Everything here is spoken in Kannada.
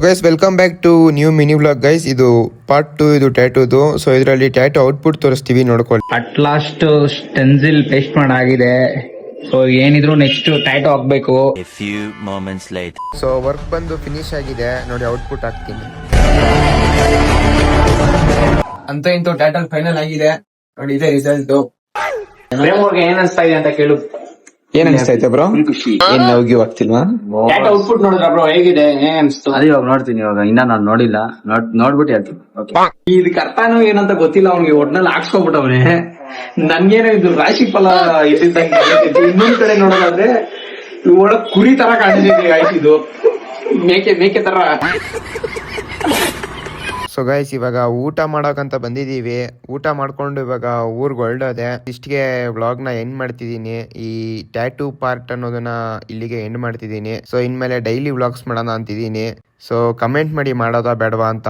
Guys welcome back to new mini vlog guys. ಇದು ಪಾರ್ಟ್ 2 ಇದು ಟ್ಯಾಟೂದು. ಸೊ ಇದರಲ್ಲಿ ಟ್ಯಾಟೂ ಔಟ್ಪುಟ್ ತೋರಿಸ್ತೀವಿ ನೋಡ್ಕೊಳ್ಳಿ. ಅಟ್ ಲಾಸ್ಟ್ ಸ್ಟೆನ್ಸಿಲ್ ಪೇಸ್ಟ್ ಮಾಡಾಗಿದೆ. ಸೊ ಏನಿದ್ರು ನೆಕ್ಸ್ಟ್ ಟ್ಯಾಟೂ ಹಾಕ್ಬೇಕು. A few moments later. So work ಬಂದು ಫಿನಿಶ್ ಆಗಿದೆ ನೋಡಿ, ಔಟ್ಪುಟ್ ಹಾಕ್ತೀನಿ. ಅಂತ ಇಂತ ಟ್ಯಾಟಲ್ ಫೈನಲ್ ಆಗಿದೆ ನೋಡಿ, ಇದೆ ರಿಸಲ್ಟ್. ಏನ್ ಅನ್ಸ್ತಾ ಇದೆ ಅಂತ ಕೇಳು. ಏನ್ ಅನಿಸ್ತಾ ಐತೆ ಬ್ರೋ? ಏನ್ ಹೋಗಿ ಹೋಗ್ತಿಲ್ವಾ? ಟ್ಯಾಟೂ ಔಟ್ಪುಟ್ ನೋಡಿದ್ರ ಬ್ರೋ ಹೇಗಿದೆ, ಏನ್ ಅನ್ಸ್ತು? ಅದೇ ಇವಾಗ ನೋಡ್ತೀನಿ. ಇವಾಗ ಇನ್ನ ನಾನು ನೋಡಿಲ್ಲ, ನೋಡ್ಬಿಟ್ಟು ಹೇಳ್ತೀನಿ. ಇದಕ್ಕೆ ಅರ್ಥನೂ ಏನಂತ ಗೊತ್ತಿಲ್ಲ ಅವ್ನಿಗೆ, ಒಟ್ನಲ್ಲಿ ಹಾಕ್ಸ್ಕೊಬಿಟ್ಟವ್ನೆ. ನನ್ಗೇನೋ ಇದು ರಾಶಿ ಫಲ ಇದ್ದಿದ್ದಂಗೆ. ಇನ್ನೊಂದ್ ಕಡೆ ನೋಡೋದಾದ್ರೆ ಒಳಗ್ ಕುರಿ ತರ ಕಾಣಿಸಿದೆ ಇದು, ಮೇಕೆ ತರ. ಸೊ ಗೈಸ್ ಇವಾಗ ಊಟ ಮಾಡೋಕಂತ ಬಂದಿದೀವಿ. ಊಟ ಮಾಡ್ಕೊಂಡು ಇವಾಗ ಊರ್ಗೆ ಹೊರಡೋದೆ. ಇಷ್ಟಿಗೆ ವ್ಲಾಗ್ ನ ಎಂಡ್ ಮಾಡ್ತಿದೀನಿ. ಈ ಟ್ಯಾಟೂ ಪಾರ್ಟ್ ಅನ್ನೋದನ್ನ ಇಲ್ಲಿಗೆ ಎಂಡ್ ಮಾಡ್ತಿದೀನಿ. ಸೊ ಇನ್ಮೇಲೆ ಡೈಲಿ ವ್ಲಾಗ್ಸ್ ಮಾಡೋಣ ಅಂತಿದೀನಿ. ಸೊ ಕಮೆಂಟ್ ಮಾಡಿ ಮಾಡೋದಾ ಬೇಡವಾ ಅಂತ.